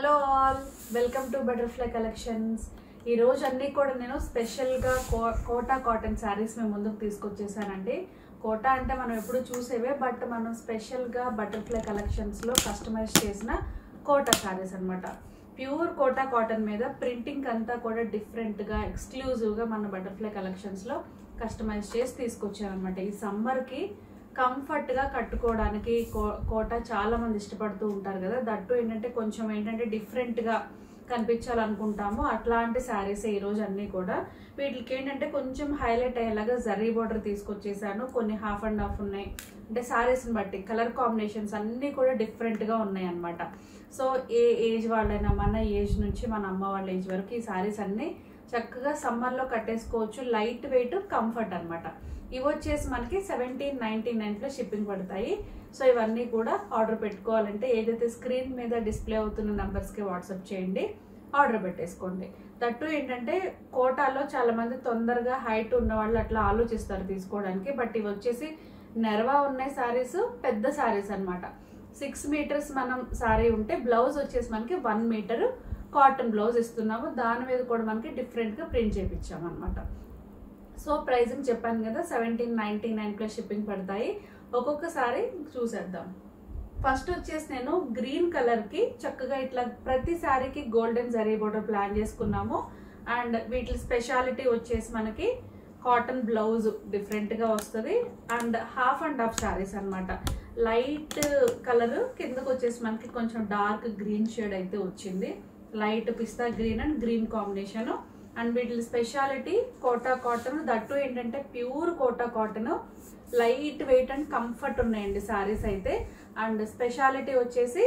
Hello all, welcome to butterfly collections. ఈ రోజు అన్నీ కూడా నేను స్పెషల్గా కోటా కాటన్ శారీస్ మేము ముందుకు తీసుకొచ్చేసానండి. కోటా అంటే మనం ఎప్పుడు చూసేవే, బట్ మనం స్పెషల్గా బటర్ఫ్లై కలెక్షన్స్లో కస్టమైజ్ చేసిన కోటా శారీస్ అనమాట. ప్యూర్ కోటా కాటన్ మీద ప్రింటింగ్ అంతా కూడా డిఫరెంట్గా ఎక్స్క్లూజివ్గా మన బటర్ఫ్లై కలెక్షన్స్లో కస్టమైజ్ చేసి తీసుకొచ్చాను అనమాట. ఈ సమ్మర్కి కంఫర్ట్గా కట్టుకోవడానికి కోటా చాలా మంది ఇష్టపడుతూ ఉంటారు కదా. దట్టు కొంచెం డిఫరెంట్గా కనిపించాలనుకుంటాము. అట్లాంటి శారీస్ ఈరోజు అన్నీ కూడా. వీటికి కొంచెం హైలైట్ అయ్యేలాగా జరీ బోర్డర్ తీసుకొచ్చేసాను. కొన్ని హాఫ్ అండ్ హాఫ్ ఉన్నాయి, అంటే శారీస్ని బట్టి కలర్ కాంబినేషన్స్ అన్నీ కూడా డిఫరెంట్గా ఉన్నాయి అనమాట. సో ఏ ఏజ్ వాళ్ళైనా, మన ఏజ్ నుంచి మన అమ్మ వాళ్ళ ఏజ్ వరకు ఈ శారీస్ అన్నీ చక్కగా సమ్మర్లో కట్టేసుకోవచ్చు. లైట్ వెయిట్, కంఫర్ట్ అనమాట. ఇవి వచ్చేసి మనకి 1799లో షిప్పింగ్ పడతాయి. సో ఇవన్నీ కూడా ఆర్డర్ పెట్టుకోవాలంటే ఏదైతే స్క్రీన్ మీద డిస్ప్లే అవుతున్న నెంబర్స్కి వాట్సాప్ చేయండి, ఆర్డర్ పెట్టేసుకోండి. దట్టు కోటాలో చాలా మంది తొందరగా హైట్ ఉన్న వాళ్ళు అట్లా ఆలోచిస్తారు తీసుకోవడానికి. బట్ ఇవి వచ్చేసి నెరవా ఉన్నాయి శారీస్, పెద్ద శారీస్ అనమాట. 6 మీటర్స్ మనం శారీ ఉంటే బ్లౌజ్ వచ్చేసి మనకి 1 మీటర్ కాటన్ బ్లౌజ్ ఇస్తున్నాము. దాని మీద కూడా మనకి డిఫరెంట్గా ప్రింట్ చేయించాము అనమాట. సో ప్రైజింగ్ చెప్పాను కదా, 1799 షిప్పింగ్ పడతాయి. ఒక్కొక్కసారి చూసేద్దాం. ఫస్ట్ వచ్చేసి నేను గ్రీన్ కలర్కి చక్కగా ఇట్లా ప్రతి శారీకి గోల్డెన్ జరీ బోర్డర్ ప్లాన్ చేసుకున్నాము. అండ్ వీటి స్పెషాలిటీ వచ్చేసి మనకి కాటన్ బ్లౌజ్ డిఫరెంట్గా వస్తుంది. And half and half saris అనమాట. లైట్ కలర్ కిందకు వచ్చేసి మనకి కొంచెం డార్క్ గ్రీన్ షేడ్ అయితే వచ్చింది. లైట్ పిస్తా green and green combination. And వీటి speciality Kota cotton. That pure Kota cotton, light weight and comfort ఉన్నాయండి శారీస్ అయితే. అండ్ స్పెషాలిటీ వచ్చేసి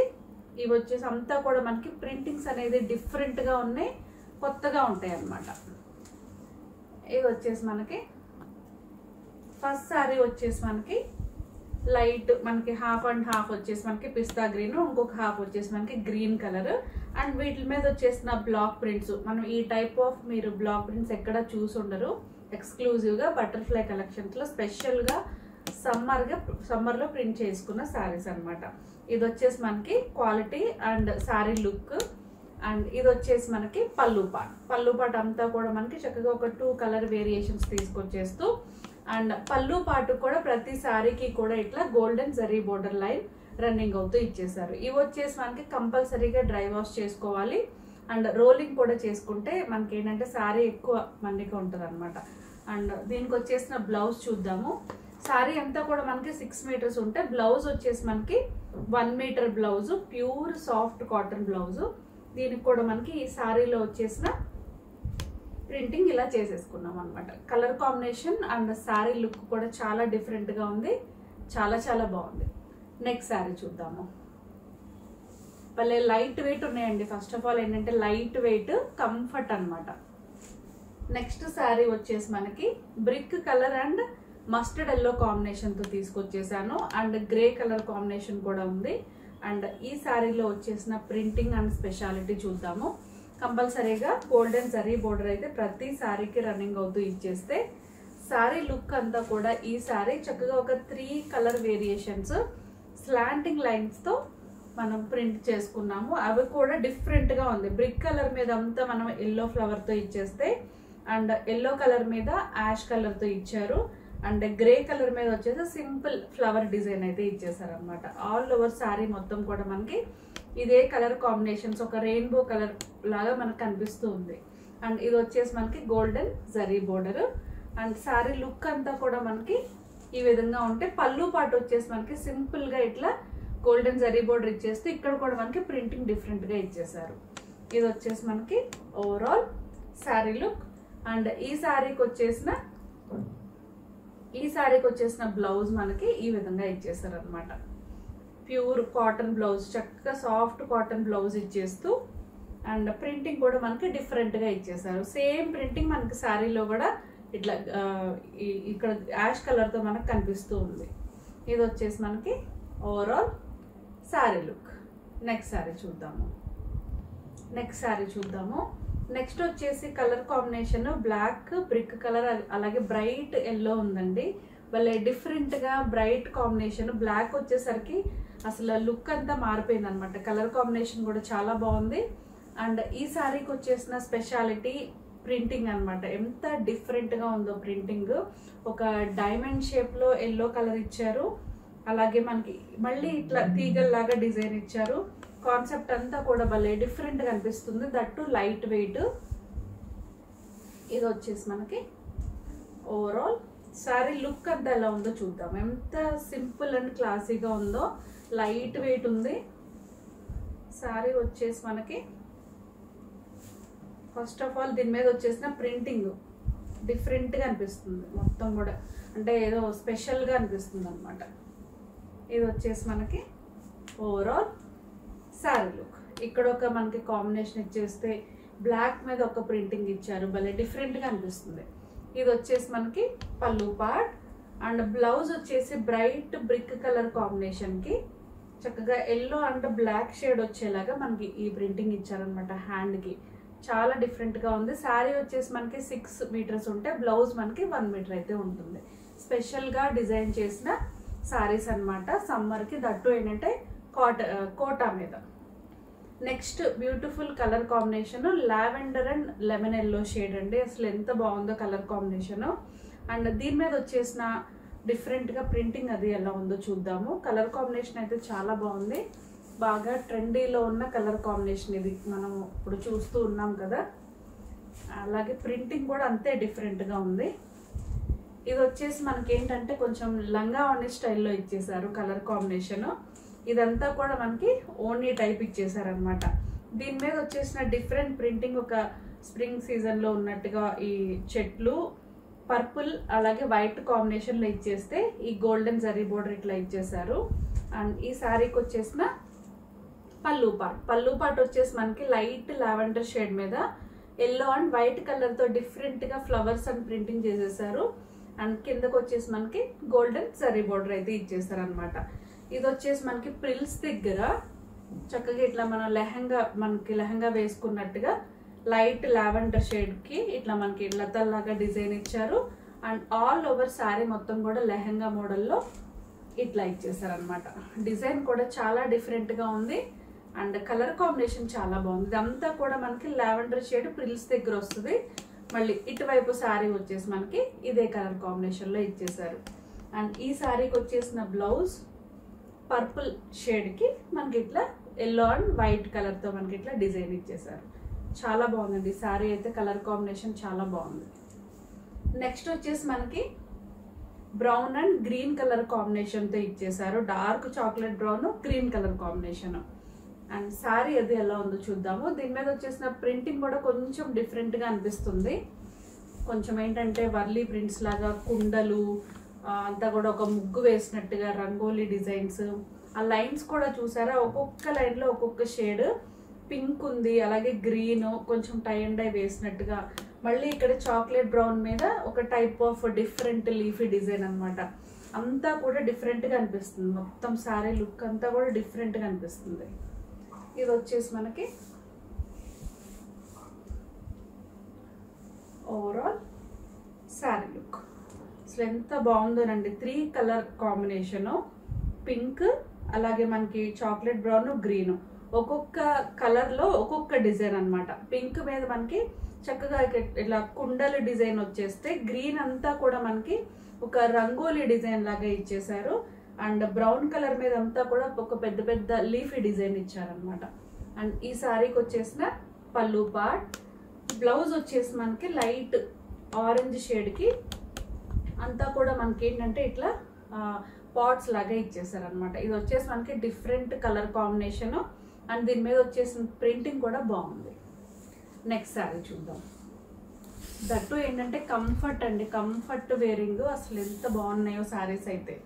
ఇవి వచ్చేసి అంతా కూడా మనకి ప్రింటింగ్స్ అనేది డిఫరెంట్గా ఉన్నాయి, కొత్తగా ఉంటాయి అన్నమాట. ఇది వచ్చేసి మనకి ఫస్ట్ శారీ వచ్చేసి మనకి లైట్ మనకి హాఫ్ అండ్ హాఫ్ వచ్చేసి మనకి పిస్తా గ్రీన్, ఇంకొక హాఫ్ వచ్చేసి మనకి గ్రీన్ కలర్. అండ్ వీటి మీద వచ్చేసిన బ్లాక్ ప్రింట్స్, మనం ఈ టైప్ ఆఫ్ మీరు బ్లాక్ ప్రింట్స్ ఎక్కడ చూసి ఉండరు. ఎక్స్క్లూజివ్గా బటర్ఫ్లై కలెక్షన్స్లో స్పెషల్గా సమ్మర్లో ప్రింట్ చేసుకున్న శారీస్ అనమాట. ఇది వచ్చేసి మనకి quality and sari look. And ఇది వచ్చేసి మనకి పళ్ళు పాట్ అంతా కూడా మనకి చక్కగా ఒక 2 కలర్ వేరియేషన్స్ తీసుకొచ్చేస్తూ, అండ్ పళ్ళు పాటు కూడా ప్రతి శారీకి కూడా ఇట్లా golden zari border line running అవుతూ ఇచ్చేసారు. ఇవి వచ్చేసి మనకి కంపల్సరీగా డ్రై వాష్ చేసుకోవాలి. అండ్ రోలింగ్ కూడా చేసుకుంటే మనకి శారీ ఎక్కువ మన్నిక ఉంటుంది అనమాట. అండ్ దీనికి వచ్చేసిన బ్లౌజ్ చూద్దాము. శారీ అంతా కూడా మనకి 6 మీటర్స్ ఉంటే బ్లౌజ్ వచ్చేసి మనకి 1 metre blouse, pure soft cotton blouse. దీనికి కూడా మనకి ఈ శారీలో వచ్చేసిన ప్రింటింగ్ ఇలా చేసేసుకున్నాం అనమాట. Colour combination and sari look కూడా చాలా డిఫరెంట్గా ఉంది, చాలా చాలా బాగుంది. నెక్స్ట్ శారీ చూద్దాము. భలే లైట్ వెయిట్ ఉన్నాయండి. First of all light weight, comfort అనమాట. నెక్స్ట్ శారీ వచ్చేసి మనకి brick colour and mustard yellow కాంబినేషన్తో తీసుకొచ్చేసాను. అండ్ గ్రే కలర్ కాంబినేషన్ కూడా ఉంది. అండ్ ఈ శారీలో వచ్చేసిన ప్రింటింగ్ అండ్ స్పెషాలిటీ చూద్దాము. కంపల్సరీగా గోల్డెన్ జరీ బోర్డర్ అయితే ప్రతి శారీకి రన్నింగ్ అవుతూ ఇచ్చేస్తే శారీ లుక్ అంతా కూడా ఈ శారీ చక్కగా ఒక 3 కలర్ వేరియేషన్స్ స్లాంటింగ్ లైన్స్తో మనం ప్రింట్ చేసుకున్నాము. అవి కూడా డిఫరెంట్గా ఉంది. బ్రిక్ కలర్ మీద అంతా మనం ఎల్లో ఫ్లవర్తో ఇచ్చేస్తే, అండ్ ఎల్లో కలర్ మీద యాష్ కలర్తో ఇచ్చారు. అండ్ గ్రే కలర్ మీద వచ్చేసి సింపుల్ ఫ్లవర్ డిజైన్ అయితే ఇచ్చేసారు అనమాట. ఆల్ ఓవర్ శారీ మొత్తం కూడా మనకి ఇదే కలర్ కాంబినేషన్స్, ఒక రెయిన్బో కలర్ లాగా మనకు కనిపిస్తూ ఉంది. అండ్ ఇది వచ్చేసి మనకి golden zari border. And sari look అంతా కూడా మనకి ఈ విధంగా ఉంటే, పళ్ళు పాటు వచ్చేసి మనకి సింపుల్గా ఇట్లా గోల్డెన్ జరీ బోర్డర్ ఇచ్చేస్తే ఇక్కడ కూడా మనకి ప్రింటింగ్ డిఫరెంట్గా ఇచ్చేసారు. ఇది వచ్చేసి మనకి ఓవరాల్ శారీ లుక్. అండ్ ఈ శారీకి వచ్చేసిన బ్లౌజ్ మనకి ఈ విధంగా ఇచ్చేసారు అనమాట. ప్యూర్ కాటన్ బ్లౌజ్, చక్కగా సాఫ్ట్ కాటన్ బ్లౌజ్ ఇచ్చేస్తూ, అండ్ ప్రింటింగ్ కూడా మనకి డిఫరెంట్గా ఇచ్చేసారు. సేమ్ ప్రింటింగ్ మనకి శారీలో కూడా ఇట్లా ఇక్కడ యాష్ కలర్తో మనకు కనిపిస్తూ ఉంది. ఇది వచ్చేసి మనకి overall saree look. Next saree చూద్దాము. నెక్స్ట్ వచ్చేసి colour combination black, brick colour, అలాగే బ్రైట్ ఎల్లో ఉందండి. భలే డిఫరెంట్గా బ్రైట్ కాంబినేషన్. బ్లాక్ వచ్చేసరికి అసలు లుక్ అంతా మారిపోయింది అనమాట. కలర్ కాంబినేషన్ కూడా చాలా బాగుంది. అండ్ ఈ శారీకి వచ్చేసిన స్పెషాలిటీ ప్రింటింగ్ అనమాట. ఎంత డిఫరెంట్గా ఉందో ప్రింటింగ్. ఒక డైమండ్ షేప్లో ఎల్లో కలర్ ఇచ్చారు, అలాగే మనకి మళ్ళీ ఇట్లా తీగల్లాగా డిజైన్ ఇచ్చారు. కాన్సెప్ట్ అంతా కూడా భలే డిఫరెంట్గా అనిపిస్తుంది. That light weight. ఇది వచ్చేసి మనకి ఓవరాల్ శారీ లుక్ అంతా ఎలా ఉందో చూద్దాం. ఎంత సింపుల్ అండ్ క్లాసీగా ఉందో, లైట్ వెయిట్ ఉంది. శారీ వచ్చేసి మనకి ఫస్ట్ ఆఫ్ ఆల్ దీని మీద వచ్చేసిన ప్రింటింగ్ డిఫరెంట్గా అనిపిస్తుంది మొత్తం కూడా, అంటే ఏదో స్పెషల్గా అనిపిస్తుంది అనమాట. ఇది వచ్చేసి మనకి ఓవరాల్ శారీ లుక్. ఇక్కడ ఒక మనకి కాంబినేషన్ ఇచ్చేస్తే బ్లాక్ మీద ఒక ప్రింటింగ్ ఇచ్చారు, భలే డిఫరెంట్గా అనిపిస్తుంది. ఇది వచ్చేసి మనకి పళ్ళు పార్ట్. అండ్ బ్లౌజ్ వచ్చేసి బ్రైట్ బ్రిక్ కలర్ కాంబినేషన్కి చక్కగా ఎల్లో అండ్ బ్లాక్ షేడ్ వచ్చేలాగా మనకి ఈ ప్రింటింగ్ ఇచ్చారనమాట హ్యాండ్కి. చాలా డిఫరెంట్గా ఉంది. శారీ వచ్చేసి మనకి 6 మీటర్స్ ఉంటే బ్లౌజ్ మనకి 1 మీటర్ అయితే ఉంటుంది. స్పెషల్గా డిజైన్ చేసిన శారీస్ అనమాట సమ్మర్కి. దట్టు ఏంటంటే కోటా మీద. Next beautiful colour combination lavender and lemon yellow shade అండి. అసలు ఎంత బాగుందో కలర్ కాంబినేషన్. అండ్ దీని మీద వచ్చేసిన డిఫరెంట్గా ప్రింటింగ్ అది ఎలా ఉందో చూద్దాము. కలర్ కాంబినేషన్ అయితే చాలా బాగుంది. బాగా ట్రెండీలో ఉన్న కలర్ కాంబినేషన్ ఇది, మనం ఇప్పుడు చూస్తూ ఉన్నాం కదా. అలాగే ప్రింటింగ్ కూడా అంతే డిఫరెంట్గా ఉంది. ఇది వచ్చేసి మనకి ఏంటంటే కొంచెం లంగా ఓణి స్టైల్లో ఇచ్చేసారు కలర్ కాంబినేషన్. ఇదంతా కూడా మనకి ఓణి టైప్ ఇచ్చేసారనమాట. దీని మీద వచ్చేసిన డిఫరెంట్ ప్రింటింగ్ ఒక స్ప్రింగ్ సీజన్లో ఉన్నట్టుగా ఈ చెట్లు పర్పుల్ అలాగే వైట్ కాంబినేషన్లో ఇచ్చేస్తే ఈ గోల్డెన్ జరీ బోర్డర్ ఇట్లా ఇచ్చేసారు. అండ్ ఈ శారీకి వచ్చేసిన పళ్ళు పార్ట్ వచ్చేసి మనకి లైట్ లావెండర్ షేడ్ మీద ఎల్లో అండ్ వైట్ కలర్తో డిఫరెంట్గా ఫ్లవర్స్ అండ్ ప్రింటింగ్ చేసేసారు. అండ్ కిందకు వచ్చేసి మనకి గోల్డెన్ జరీ బోర్డర్ అయితే ఇచ్చేసారు అనమాట. ఇది వచ్చేసి మనకి ప్రిల్స్ దగ్గర చక్కగా ఇట్లా మనం లెహంగా వేసుకున్నట్టుగా లైట్ లావెండర్ షేడ్కి ఇట్లా మనకి లతల్లాగా డిజైన్ ఇచ్చారు. అండ్ ఆల్ ఓవర్ శారీ మొత్తం కూడా లెహంగా మోడల్లో ఇట్లా ఇచ్చేసారు అనమాట. డిజైన్ కూడా చాలా డిఫరెంట్గా ఉంది. అండ్ కలర్ కాంబినేషన్ చాలా బాగుంది. ఇదంతా కూడా మనకి లావెండర్ షేడ్ ప్రిల్స్ దగ్గర వస్తుంది. మళ్ళీ ఇటువైపు శారీ వచ్చేసి మనకి ఇదే కలర్ కాంబినేషన్లో ఇచ్చేసారు. అండ్ ఈ శారీకి వచ్చేసిన బ్లౌజ్ పర్పుల్ షేడ్కి మనకి ఇట్లా ఎల్లో అండ్ వైట్ కలర్తో మనకి ఇట్లా డిజైన్ ఇచ్చేసారు. చాలా బాగుందండి శారీ అయితే. కలర్ కాంబినేషన్ చాలా బాగుంది. నెక్స్ట్ వచ్చేసి మనకి బ్రౌన్ అండ్ గ్రీన్ కలర్ కాంబినేషన్తో ఇచ్చేసారు. Dark chocolate brown green colour combination. And sari అది ఎలా ఉందో చూద్దాము. దీని మీద వచ్చేసిన ప్రింటింగ్ కూడా కొంచెం డిఫరెంట్గా అనిపిస్తుంది. కొంచెం ఏంటంటే వర్లీ ప్రింట్స్ లాగా కుండలు అంతా కూడా ఒక ముగ్గు వేసినట్టుగా రంగోలీ డిజైన్స్. ఆ లైన్స్ కూడా చూసారా, ఒక్కొక్క లైన్లో ఒక్కొక్క షేడ్. పింక్ ఉంది, అలాగే గ్రీన్, కొంచెం టై అండ్ డై వేసినట్టుగా. మళ్ళీ ఇక్కడ చాక్లెట్ బ్రౌన్ మీద ఒక type of different leafy design అనమాట. అంతా కూడా డిఫరెంట్గా అనిపిస్తుంది. మొత్తం శారీ లుక్ అంతా కూడా డిఫరెంట్గా అనిపిస్తుంది. ఇది వచ్చేసి మనకి ఓవరాల్ శారీ లుక్. అసలు ఎంత బాగుందోనండి. 3 కలర్ కాంబినేషను, పింక్ అలాగే మనకి చాక్లెట్ బ్రౌన్ గ్రీన్, ఒక్కొక్క కలర్లో ఒక్కొక్క డిజైన్ అనమాట. పింక్ మీద మనకి చక్కగా ఇట్లా కుండల డిజైన్ వచ్చేస్తే, గ్రీన్ అంతా కూడా మనకి ఒక రంగోలీ డిజైన్ లాగా ఇచ్చేసారు. అండ్ బ్రౌన్ కలర్ మీద అంతా కూడా ఒక పెద్ద పెద్ద లీఫీ డిజైన్ ఇచ్చారనమాట. అండ్ ఈ శారీకి వచ్చేసిన పళ్ళు పార్ట్. బ్లౌజ్ వచ్చేసి మనకి లైట్ ఆరెంజ్ షేడ్కి అంతా కూడా మనకి ఏంటంటే ఇట్లా పాట్స్ లాగా ఇచ్చేసారనమాట. ఇది వచ్చేసి మనకి డిఫరెంట్ కలర్ కాంబినేషను. అండ్ దీని మీద వచ్చేసిన ప్రింటింగ్ కూడా బాగుంది. నెక్స్ట్ శారీ చూద్దాం. దట్టు ఏంటంటే కంఫర్ట్ అండి, కంఫర్ట్ వేరింగ్. అసలు ఎంత బాగున్నాయో శారీస్ అయితే.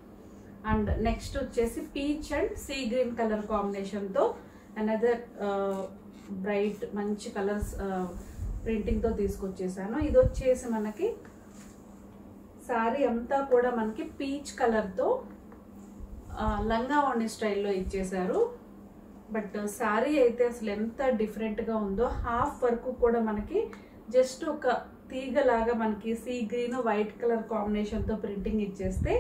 అండ్ నెక్స్ట్ వచ్చేసి peach and sea green colour కాంబినేషన్తో అనదర్ బ్రైట్ మంచి కలర్స్ ప్రింటింగ్తో తీసుకొచ్చేసాను. ఇది వచ్చేసి మనకి శారీ అంతా కూడా మనకి పీచ్ కలర్తో లంగా ఓణి స్టైల్లో ఇచ్చేసారు. బట్ శారీ అయితే అసలు ఎంత డిఫరెంట్గా ఉందో. హాఫ్ వరకు కూడా మనకి జస్ట్ ఒక తీగలాగా మనకి సీ గ్రీన్ వైట్ కలర్ కాంబినేషన్తో ప్రింటింగ్ ఇచ్చేస్తే,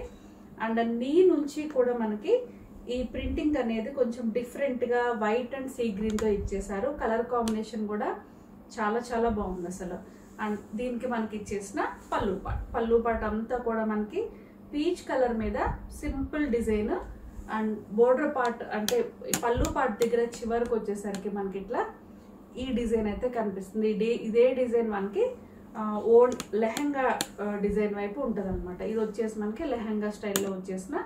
అండ్ నీ నుంచి కూడా మనకి ఈ ప్రింటింగ్ అనేది కొంచెం డిఫరెంట్గా వైట్ అండ్ సీ గ్రీన్తో ఇచ్చేసారు. కలర్ కాంబినేషన్ కూడా చాలా చాలా బాగుంది అసలు. అండ్ దీనికి మనకి ఇచ్చేసిన పళ్ళు పాట్ అంతా కూడా మనకి పీచ్ కలర్ మీద simple design and border part అంటే పళ్ళు పార్ట్ దగ్గర చివరికి వచ్చేసరికి మనకి ఇట్లా ఈ డిజైన్ అయితే కనిపిస్తుంది. ఇదే డిజైన్ మనకి ఓన్ లెహంగా డిజైన్ వైపు ఉంటుంది అనమాట. ఇది వచ్చేసి మనకి లెహంగా స్టైల్లో వచ్చేసిన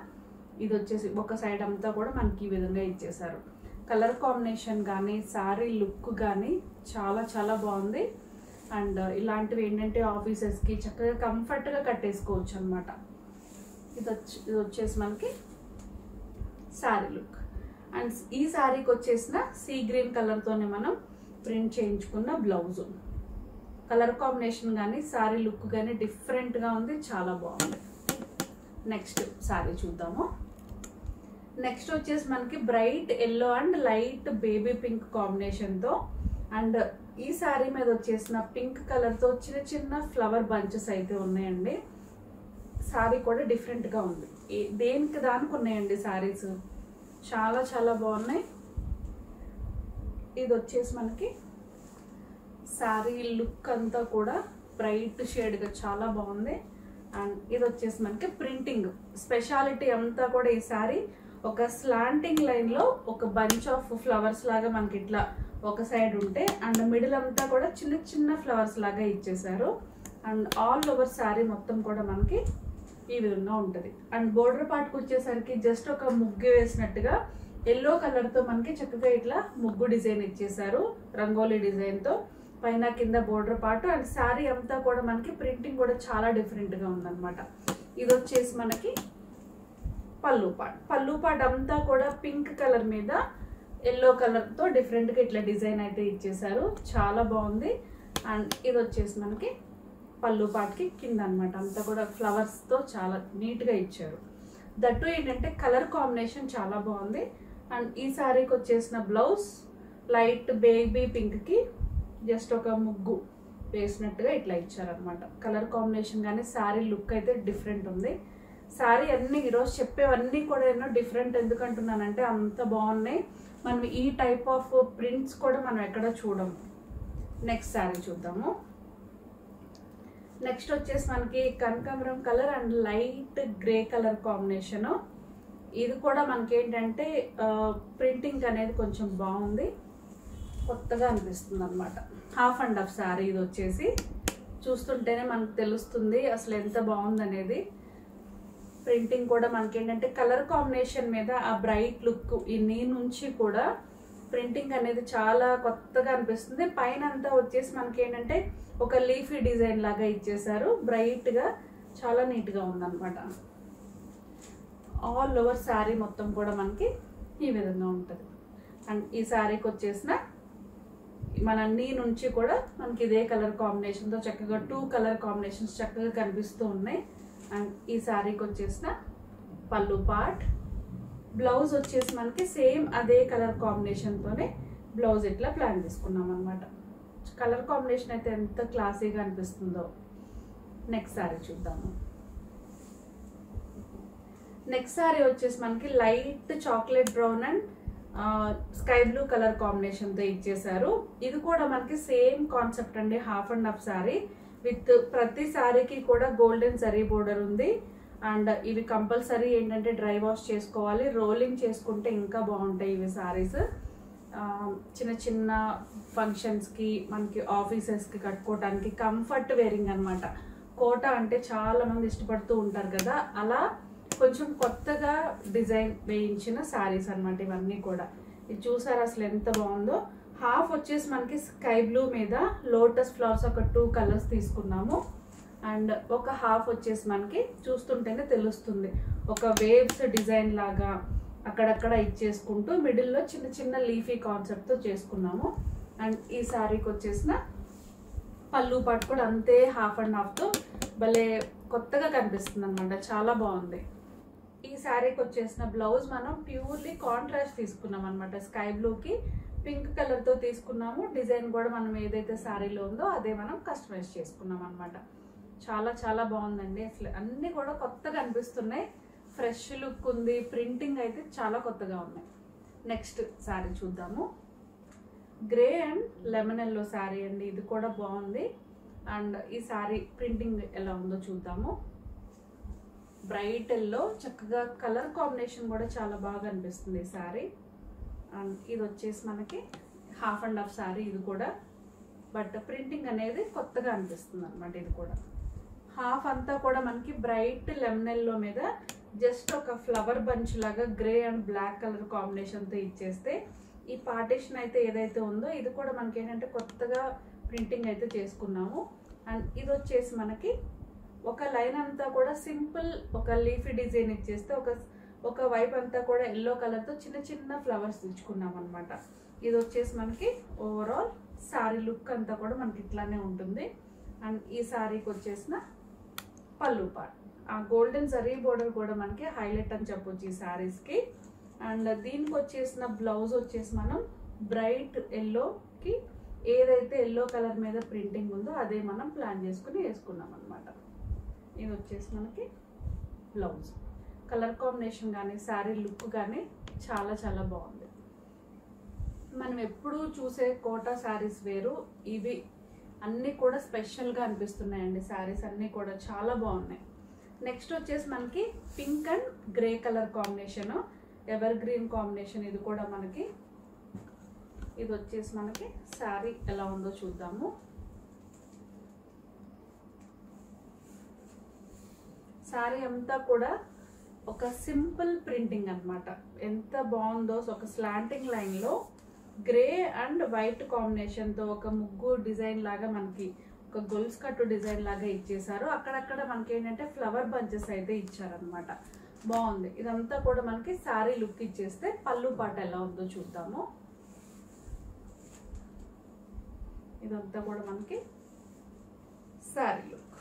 ఇది వచ్చేసి ఒక సైడ్ అంతా కూడా మనకి ఈ విధంగా ఇచ్చేసారు. కలర్ కాంబినేషన్ కానీ శారీ లుక్ కానీ చాలా చాలా బాగుంది. అండ్ ఇలాంటివి ఏంటంటే ఆఫీసెస్కి చక్కగా కంఫర్ట్గా కట్టేసుకోవచ్చు అనమాట. ఇది వచ్చేసి మనకి శారీ లుక్. అండ్ ఈ శారీకి వచ్చేసిన సీ గ్రీన్ కలర్తోనే మనం ప్రింట్ చేయించుకున్న బ్లౌజు. కలర్ కాంబినేషన్ కానీ శారీ లుక్ కానీ డిఫరెంట్గా ఉంది, చాలా బాగుంది. నెక్స్ట్ శారీ చూద్దాము. నెక్స్ట్ వచ్చేసి మనకి bright yellow and light baby pink కాంబినేషన్తో అండ్ ఈ శారీ మీద వచ్చేసిన పింక్ కలర్తో చిన్న చిన్న ఫ్లవర్ బంచెస్ అయితే ఉన్నాయండి. శారీ కూడా డిఫరెంట్గా ఉంది, దేనికి దానికి ఉన్నాయండి శారీస్, చాలా చాలా బాగున్నాయి. ఇది వచ్చేసి మనకి శారీ లుక్ అంతా కూడా బ్రైట్ షేడ్గా చాలా బాగుంది. అండ్ ఇది వచ్చేసి మనకి ప్రింటింగ్ స్పెషాలిటీ అంతా కూడా ఈ శారీ ఒక స్లాంటింగ్ లైన్లో ఒక బంచ్ ఆఫ్ ఫ్లవర్స్ లాగా మనకి ఇట్లా ఒక సైడ్ ఉంటే అండ్ మిడిల్ అంతా కూడా చిన్న చిన్న ఫ్లవర్స్ లాగా ఇచ్చేసారు. అండ్ ఆల్ ఓవర్ శారీ మొత్తం కూడా మనకి ఈ విధంగా ఉంటుంది. అండ్ బోర్డర్ పార్ట్కి వచ్చేసరికి జస్ట్ ఒక ముగ్గు వేసినట్టుగా ఎల్లో కలర్తో మనకి చక్కగా ఇట్లా ముగ్గు డిజైన్ ఇచ్చేసారు రంగోలీ డిజైన్తో. పైన కింద బోర్డర్ పార్ట్ అండ్ శారీ అంతా కూడా మనకి ప్రింటింగ్ కూడా చాలా డిఫరెంట్గా ఉందన్నమాట. ఇది వచ్చేసి మనకి పళ్ళు పార్ట్ అంతా కూడా పింక్ కలర్ మీద ఎల్లో కలర్తో డిఫరెంట్గా ఇట్లా డిజైన్ అయితే ఇచ్చేసారు, చాలా బాగుంది. అండ్ ఇది వచ్చేసి మనకి పళ్ళు పార్ట్కి కింద అనమాట అంతా కూడా ఫ్లవర్స్తో చాలా నీట్గా ఇచ్చారు. దట్టు ఏంటంటే కలర్ కాంబినేషన్ చాలా బాగుంది. అండ్ ఈ శారీకి వచ్చేసిన బ్లౌజ్ లైట్ బేబీ పింక్కి జస్ట్ ఒక ముగ్గు వేసినట్టుగా ఇట్లా ఇచ్చారనమాట. కలర్ కాంబినేషన్ కానీ శారీ లుక్ అయితే డిఫరెంట్ ఉంది. శారీ అన్ని ఈరోజు చెప్పేవన్నీ కూడా ఎన్నో డిఫరెంట్ ఎందుకంటున్నానంటే అంత బాగున్నాయి. మనం ఈ టైప్ ఆఫ్ ప్రింట్స్ కూడా మనం ఎక్కడ చూడము. నెక్స్ట్ శారీ చూద్దాము. నెక్స్ట్ వచ్చేసి మనకి కనకాంబరం colour and light grey colour combination. ఇది కూడా మనకి ఏంటంటే ప్రింటింగ్ అనేది కొంచెం బాగుంది, కొత్తగా అనిపిస్తుంది అనమాట. హాఫ్ అండ్ హాఫ్ శారీ ఇది వచ్చేసి చూస్తుంటేనే మనకు తెలుస్తుంది అసలు ఎంత బాగుందనేది. ప్రింటింగ్ కూడా మనకి ఏంటంటే కలర్ కాంబినేషన్ మీద ఆ బ్రైట్ లుక్ ఈ నీ నుంచి కూడా ప్రింటింగ్ అనేది చాలా కొత్తగా అనిపిస్తుంది. పైన అంతా వచ్చేసి మనకి ఏంటంటే ఒక లీఫీ డిజైన్ లాగా ఇచ్చేసారు, బ్రైట్గా చాలా నీట్గా ఉందన్నమాట. ఆల్ ఓవర్ శారీ మొత్తం కూడా మనకి ఈ విధంగా ఉంటుంది. అండ్ ఈ శారీకి వచ్చేసిన మన నీ నుంచి కూడా మనకి ఇదే కలర్ కాంబినేషన్తో చక్కగా 2 కలర్ కాంబినేషన్స్ చక్కగా కనిపిస్తూ ఉన్నాయి. అండ్ ఈ శారీకి వచ్చేసిన పళ్ళు పార్ట్, బ్లౌజ్ వచ్చేసి మనకి సేమ్ అదే కలర్ కాంబినేషన్తోనే బ్లౌజ్ ఇట్లా ప్లాన్ చేసుకున్నాం అనమాట. కలర్ కాంబినేషన్ అయితే ఎంత క్లాసీగా అనిపిస్తుందో. నెక్స్ట్ శారీ చూద్దాము. నెక్స్ట్ శారీ వచ్చేసి మనకి light chocolate brown and sky blue colour కాంబినేషన్తో ఇచ్చేసారు. ఇది కూడా మనకి సేమ్ కాన్సెప్ట్ అండి, half and half sari with ప్రతి శారీకి కూడా గోల్డెన్ జరీ బోర్డర్ ఉంది. అండ్ ఇవి కంపల్సరీ ఏంటంటే డ్రై వాష్ చేసుకోవాలి, రోలింగ్ చేసుకుంటే ఇంకా బాగుంటాయి ఇవి శారీస్. చిన్న చిన్న ఫంక్షన్స్కి మనకి ఆఫీసెస్కి కట్టుకోవడానికి కంఫర్ట్ వేరింగ్ అనమాట. కోట అంటే చాలా మంది ఇష్టపడుతూ ఉంటారు కదా, అలా కొంచెం కొత్తగా డిజైన్ వేయించిన శారీస్ అనమాట ఇవన్నీ కూడా. ఇది చూసారు అసలు ఎంత బాగుందో. హాఫ్ వచ్చేసి మనకి స్కై బ్లూ మీద లోటస్ ఫ్లవర్స్ ఒక 2 కలర్స్ తీసుకున్నాము. అండ్ ఒక హాఫ్ వచ్చేసి మనకి చూస్తుంటేనే తెలుస్తుంది ఒక వేవ్స్ డిజైన్ లాగా అక్కడక్కడ ఇచ్చేసుకుంటూ మిడిల్లో చిన్న చిన్న లీఫీ కాన్సెప్ట్తో చేసుకున్నాము. అండ్ ఈ శారీకి వచ్చేసిన పళ్ళు పాటు కూడా అంతే హాఫ్ అండ్ హాఫ్తో భలే కొత్తగా కనిపిస్తుంది అనమాట, చాలా బాగుంది. ఈ శారీకి వచ్చేసిన బ్లౌజ్ మనం ప్యూర్లీ కాంట్రాస్ట్ తీసుకున్నాం అనమాట, స్కై బ్లూకి పింక్ కలర్తో తీసుకున్నాము. డిజైన్ కూడా మనం ఏదైతే శారీలో ఉందో అదే మనం కస్టమైజ్ చేసుకున్నాం అనమాట. చాలా చాలా బాగుందండి, అసలు అన్నీ కూడా కొత్తగా అనిపిస్తున్నాయి. ఫ్రెష్ లుక్ ఉంది, ప్రింటింగ్ అయితే చాలా కొత్తగా ఉన్నాయి. నెక్స్ట్ శారీ చూద్దాము. Grey and lemon yellow sari అండి, ఇది కూడా బాగుంది. అండ్ ఈ శారీ ప్రింటింగ్ ఎలా ఉందో చూద్దాము. బ్రైట్ ఎల్లో, చక్కగా కలర్ కాంబినేషన్ కూడా చాలా బాగా అనిపిస్తుంది ఈ శారీ. అండ్ ఇది వచ్చేసి మనకి హాఫ్ అండ్ హాఫ్ శారీ ఇది కూడా, బట్ ప్రింటింగ్ అనేది కొత్తగా అనిపిస్తుంది అనమాట. ఇది కూడా హాఫ్ అంతా కూడా మనకి బ్రైట్ లెమన్ ఎల్లో మీద జస్ట్ ఒక ఫ్లవర్ బంచ్ లాగా గ్రే అండ్ బ్లాక్ కలర్ కాంబినేషన్తో ఇచ్చేస్తే ఈ పార్టీషన్ అయితే ఏదైతే ఉందో ఇది కూడా మనకి ఏంటంటే కొత్తగా ప్రింటింగ్ అయితే చేసుకున్నాము. అండ్ ఇది వచ్చేసి మనకి ఒక లైన్ అంతా కూడా సింపుల్ ఒక లీఫీ డిజైన్ ఇచ్చేస్తే ఒక వైపు అంతా కూడా ఎల్లో కలర్తో చిన్న చిన్న ఫ్లవర్స్ తెచ్చుకున్నాం అనమాట. ఇది వచ్చేసి మనకి ఓవరాల్ శారీ లుక్ అంతా కూడా మనకి ఇట్లానే ఉంటుంది. అండ్ ఈ శారీకి వచ్చేసిన పళ్ళు పార్ట్, ఆ గోల్డెన్ జరీ బోర్డర్ కూడా మనకి హైలైట్ అని చెప్పొచ్చు ఈ శారీస్కి. అండ్ దీనికి వచ్చేసిన బ్లౌజ్ వచ్చేసి మనం బ్రైట్ ఎల్లోకి ఏదైతే ఎల్లో కలర్ మీద ప్రింటింగ్ ఉందో అదే మనం ప్లాన్ చేసుకుని వేసుకున్నాం అనమాట. ఇది వచ్చేసి మనకి బ్లౌజ్. కలర్ కాంబినేషన్ కానీ శారీ లుక్ కానీ చాలా చాలా బాగుంది. మనం ఎప్పుడు చూసే కోటా శారీస్ వేరు, ఇవి అన్నీ కూడా స్పెషల్గా అనిపిస్తున్నాయండి. శారీస్ అన్నీ కూడా చాలా బాగున్నాయి. నెక్స్ట్ వచ్చేసి మనకి pink and grey colour combination, ever green combination. ఇది కూడా మనకి ఇది వచ్చేసి మనకి శారీ ఎలా ఉందో చూద్దాము. శారీ అంతా కూడా ఒక సింపుల్ ప్రింటింగ్ అనమాట. ఎంత బాగుందో, ఒక స్లాంటింగ్ లైన్లో గ్రే అండ్ వైట్ కాంబినేషన్తో ఒక ముగ్గు డిజైన్ లాగా మనకి ఒక గొలుసు కట్టు డిజైన్ లాగా ఇచ్చేసారు. అక్కడక్కడ మనకి ఏంటంటే ఫ్లవర్ బంచెస్ అయితే ఇచ్చారనమాట. బాగుంది. ఇదంతా కూడా మనకి శారీ లుక్ ఇచ్చేస్తే పళ్ళు పాట ఎలా ఉందో చూద్దాము. ఇదంతా కూడా మనకి శారీ లుక్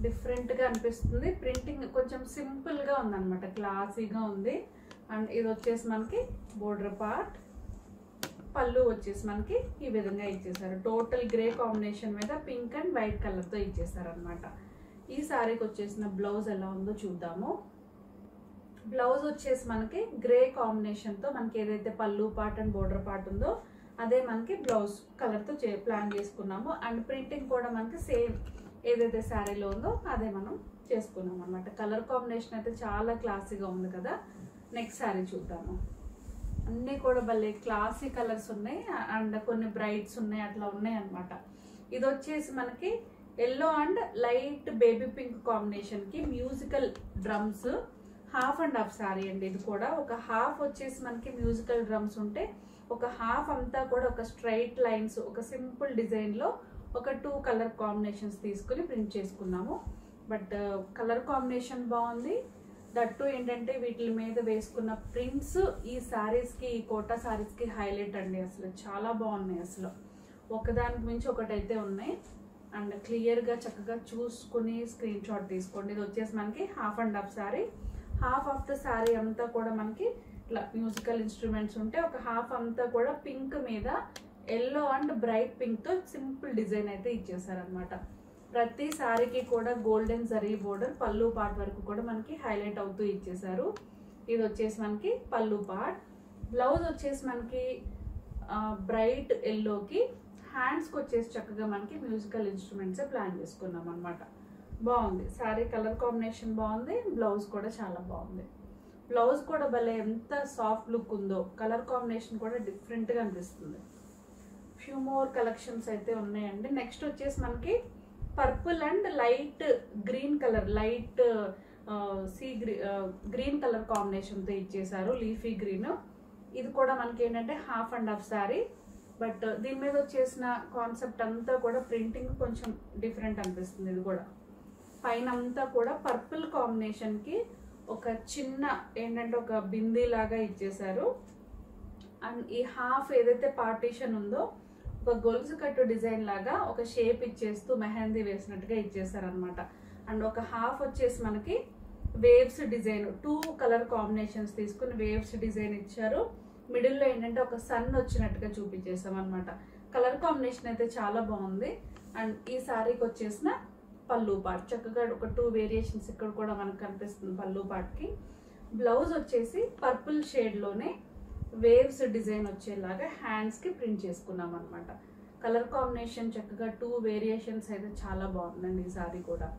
డిఫరెంట్గా అనిపిస్తుంది. ప్రింటింగ్ కొంచెం సింపుల్గా ఉందన్నమాట, క్లాసీగా ఉంది. అండ్ ఇది వచ్చేసి మనకి బోర్డర్ పార్ట్, పళ్ళు వచ్చేసి మనకి ఈ విధంగా ఇచ్చేసారు. టోటల్ గ్రే కాంబినేషన్ మీద పింక్ అండ్ వైట్ కలర్తో ఇచ్చేసారు అనమాట. ఈ శారీకి వచ్చేసిన బ్లౌజ్ ఎలా ఉందో చూద్దాము. బ్లౌజ్ వచ్చేసి మనకి గ్రే కాంబినేషన్తో మనకి ఏదైతే పళ్ళు పార్ట్ అండ్ బోర్డర్ పార్ట్ ఉందో అదే మనకి బ్లౌజ్ కలర్తో ప్లాన్ చేసుకున్నాము. అండ్ ప్రింటింగ్ కూడా మనకి సేమ్ ఏదైతే శారీలో ఉందో అదే మనం చేసుకున్నాం అనమాట. కలర్ కాంబినేషన్ అయితే చాలా క్లాసీగా ఉంది కదా. నెక్స్ట్ శారీ చూద్దాము. అన్నీ కూడా భలే క్లాసీ కలర్స్ ఉన్నాయి అండ్ కొన్ని బ్రైట్స్ ఉన్నాయి, అట్లా ఉన్నాయి అనమాట. ఇది వచ్చేసి మనకి yellow and light baby pink కాంబినేషన్కి musical drums half and half sari అండి. ఇది కూడా ఒక హాఫ్ వచ్చేసి మనకి మ్యూజికల్ డ్రమ్స్ ఉంటే ఒక హాఫ్ అంతా కూడా ఒక స్ట్రైట్ లైన్స్ ఒక సింపుల్ డిజైన్లో ఒక 2 కలర్ కాంబినేషన్స్ తీసుకుని ప్రింట్ చేసుకున్నాము. బట్ కలర్ కాంబినేషన్ బాగుంది. దట్టు ఏంటంటే వీటి మీద వేసుకున్న ప్రింట్స్ ఈ శారీస్కి, ఈ కోటా శారీస్కి హైలైట్ అండి. అసలు చాలా బాగున్నాయి. అసలు ఒకదానికి మించి ఒకటైతే ఉన్నాయి. అండ్ క్లియర్గా చక్కగా చూసుకుని స్క్రీన్ షాట్ తీసుకోండి. ఇది వచ్చేసి మనకి half and half saree. Half of the sari అంతా కూడా మనకి ఇట్లా మ్యూజికల్ ఇన్స్ట్రుమెంట్స్ ఉంటే ఒక హాఫ్ అంతా కూడా పింక్ మీద ఎల్లో అండ్ బ్రైట్ పింక్తో సింపుల్ డిజైన్ అయితే ఇచ్చేసారనమాట. ప్రతి శారీకి కూడా గోల్డెన్ జరీ బోర్డర్ పళ్ళు పార్ట్ వరకు కూడా మనకి హైలైట్ అవుతూ ఇచ్చేసారు. ఇది వచ్చేసి మనకి పళ్ళు పార్ట్. బ్లౌజ్ వచ్చేసి మనకి బ్రైట్ ఎల్లోకి హ్యాండ్స్కి వచ్చేసి చక్కగా మనకి మ్యూజికల్ ఇన్స్ట్రుమెంట్సే ప్లాన్ చేసుకున్నాం అనమాట. బాగుంది. శారీ కలర్ కాంబినేషన్ బాగుంది, బ్లౌజ్ కూడా చాలా బాగుంది. బ్లౌజ్ కూడా భలే ఎంత సాఫ్ట్ లుక్ ఉందో, కలర్ కాంబినేషన్ కూడా డిఫరెంట్గా అనిపిస్తుంది. ఫ్యూ మోర్ కలెక్షన్స్ అయితే ఉన్నాయండి. నెక్స్ట్ వచ్చేసి మనకి purple and light green colour, light green colour కాంబినేషన్తో ఇచ్చేసారు, లీఫీ గ్రీన్. ఇది కూడా మనకి ఏంటంటే half and half sari. But దీని మీద వచ్చేసిన కాన్సెప్ట్ అంతా కూడా ప్రింటింగ్ కొంచెం డిఫరెంట్ అనిపిస్తుంది. ఇది కూడా పైన అంతా కూడా పర్పుల్ కాంబినేషన్కి ఒక చిన్న ఏంటంటే ఒక బిందీ లాగా ఇచ్చేసారు. అండ్ ఈ హాఫ్ ఏదైతే పార్టీషన్ ఉందో ఒక గొలుసు కట్టు డిజైన్ లాగా ఒక షేప్ ఇచ్చేస్తూ మెహందీ వేసినట్టుగా ఇచ్చేసారనమాట. అండ్ ఒక హాఫ్ వచ్చేసి మనకి వేవ్స్ డిజైన్, 2 కలర్ కాంబినేషన్స్ తీసుకుని వేవ్స్ డిజైన్ ఇచ్చారు. మిడిల్లో ఏంటంటే ఒక సన్ వచ్చినట్టుగా చూపించేసాం అనమాట. కలర్ కాంబినేషన్ అయితే చాలా బాగుంది. అండ్ ఈ శారీకి వచ్చేసిన పళ్ళు పార్ట్ చక్కగా ఒక 2 వేరియేషన్స్ ఇక్కడ కూడా మనకు కనిపిస్తుంది పళ్ళు పార్ట్కి. బ్లౌజ్ వచ్చేసి పర్పుల్ షేడ్లోనే వేవ్స్ డిజైన్ వచ్చేలాగా హ్యాండ్స్కి ప్రింట్ చేసుకున్నాం అనమాట. కలర్ కాంబినేషన్ చక్కగా 2 వేరియేషన్స్ అయితే చాలా బాగుందండి ఈ సారీ కూడా.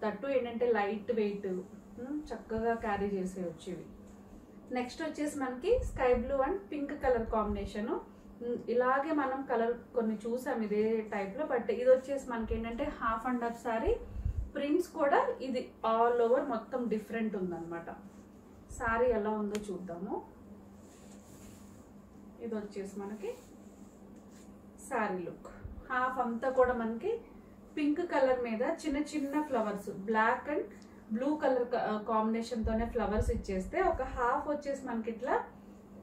దట్టు ఏంటంటే లైట్ వెయిట్, చక్కగా క్యారీ చేసేయచ్చు ఇవి. నెక్స్ట్ వచ్చేసి మనకి sky blue and pink colour combination. ఇలాగే మనం కలర్ కొన్ని చూసాం ఇదే టైప్లో, బట్ ఇది వచ్చేసి మనకి ఏంటంటే half and half sorry. Prints కూడా ఇది ఆల్ ఓవర్ మొత్తం డిఫరెంట్ ఉందన్నమాట. సారీ ఎలా ఉందో చూద్దాము. ఇది వచ్చేసి మనకి సారీ లుక్. హాఫ్ అంతా కూడా మనకి పింక్ కలర్ మీద చిన్న చిన్న flowers, black and blue colour కాంబినేషన్తోనే ఫ్లవర్స్ ఇచ్చేస్తే, ఒక హాఫ్ వచ్చేసి మనకి ఇట్లా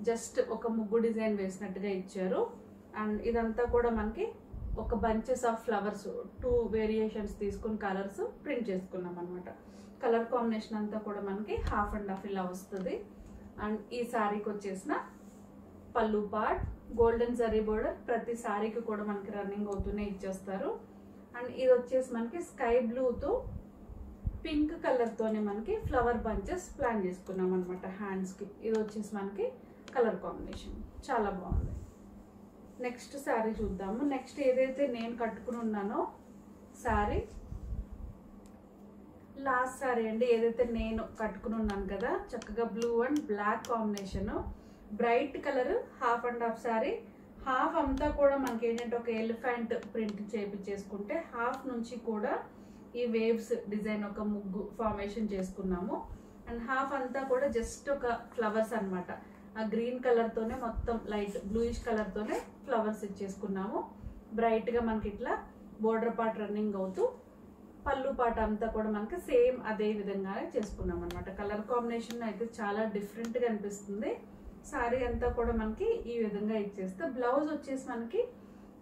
జస్ట్ ఒక ముగ్గు డిజైన్ వేసినట్టుగా ఇచ్చారు. అండ్ ఇదంతా కూడా మనకి ఒక బంచెస్ ఆఫ్ ఫ్లవర్స్ 2 వేరియేషన్స్ తీసుకుని కలర్స్ ప్రింట్ చేసుకున్నాం అనమాట. కలర్ కాంబినేషన్ అంతా కూడా మనకి హాఫ్ అండ్ హాఫ్ ఇలా వస్తుంది. అండ్ ఈ శారీకి వచ్చేసిన పళ్ళు పార్ట్ గోల్డెన్ జరీ బోర్డర్ ప్రతి శారీకి కూడా మనకి రన్నింగ్ అవుతూనే ఇచ్చేస్తారు. అండ్ ఇది వచ్చేసి మనకి స్కై బ్లూతో పింక్ కలర్తోనే మనకి ఫ్లవర్ బంచెస్ ప్లాన్ చేసుకున్నాం అనమాట హ్యాండ్స్కి. ఇది వచ్చేసి మనకి కలర్ కాంబినేషన్ చాలా బాగుంది. నెక్స్ట్ శారీ చూద్దాము. నెక్స్ట్ ఏదైతే నేను కట్టుకుని ఉన్నానో శారీ, లాస్ట్ శారీ అండి, ఏదైతే నేను కట్టుకుని ఉన్నాను కదా, చక్కగా blue and black combination, bright colour half and half saree. Half అంతా కూడా మనకి ఏంటంటే ఒక ఎలిఫెంట్ ప్రింట్ చేపించేసుకుంటే, హాఫ్ నుంచి కూడా ఈ వేవ్స్ డిజైన్ ఒక ముగ్గు ఫార్మేషన్ చేసుకున్నాము. అండ్ హాఫ్ అంతా కూడా జస్ట్ ఒక ఫ్లవర్స్ అనమాట. ఆ గ్రీన్ కలర్తోనే మొత్తం లైట్ బ్లూయిష్ కలర్తోనే ఫ్లవర్స్ ఇచ్చేసుకున్నాము. బ్రైట్గా మనకి ఇట్లా బోర్డర్ పార్ట్ రన్నింగ్ అవుతూ పళ్ళు పార్ట్ అంతా కూడా మనకి సేమ్ అదే విధంగానే చేసుకున్నాం అనమాట. కలర్ కాంబినేషన్ అయితే చాలా డిఫరెంట్గా అనిపిస్తుంది. సారీ అంతా కూడా మనకి ఈ విధంగా ఇచ్చేస్తే, బ్లౌజ్ వచ్చేసి మనకి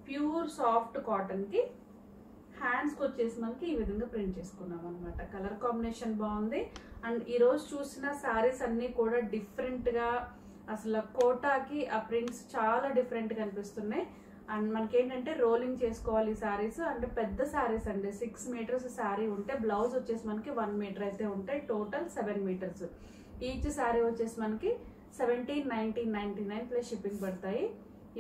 ప్యూర్ సాఫ్ట్ కాటన్కి, హ్యాండ్స్కి వచ్చేసి మనకి ఈ విధంగా ప్రింట్ చేసుకున్నాం అనమాట. కలర్ కాంబినేషన్ బాగుంది. అండ్ ఈరోజు చూసిన శారీస్ అన్నీ కూడా డిఫరెంట్గా, అసలు కోటాకి ఆ ప్రింట్స్ చాలా డిఫరెంట్గా అనిపిస్తున్నాయి. అండ్ మనకి ఏంటంటే రోలింగ్ చేసుకోవాలి ఈ శారీస్. అంటే పెద్ద శారీస్ అండి, 6 మీటర్స్ శారీ ఉంటే బ్లౌజ్ వచ్చేసి మనకి 1 మీటర్ అయితే ఉంటాయి. Total 7 metres. ఈచ్ శారీ వచ్చేసి మనకి 17,1999 ప్లస్ షిప్పింగ్ పడతాయి.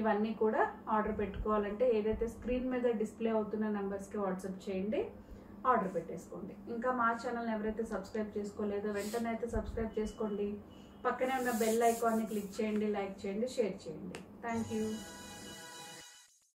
ఇవన్నీ కూడా ఆర్డర్ పెట్టుకోవాలంటే ఏదైతే స్క్రీన్ మీద డిస్ప్లే అవుతున్న నెంబర్స్కి వాట్సాప్ చేయండి, ఆర్డర్ పెట్టేసుకోండి. ఇంకా మా ఛానల్ని ఎవరైతే సబ్స్క్రైబ్ చేసుకోలేదో వెంటనే అయితే సబ్స్క్రైబ్ చేసుకోండి. పక్కనే ఉన్న బెల్ ఐకాన్ని క్లిక్ చేయండి, లైక్ చేయండి, షేర్ చేయండి. Thank you.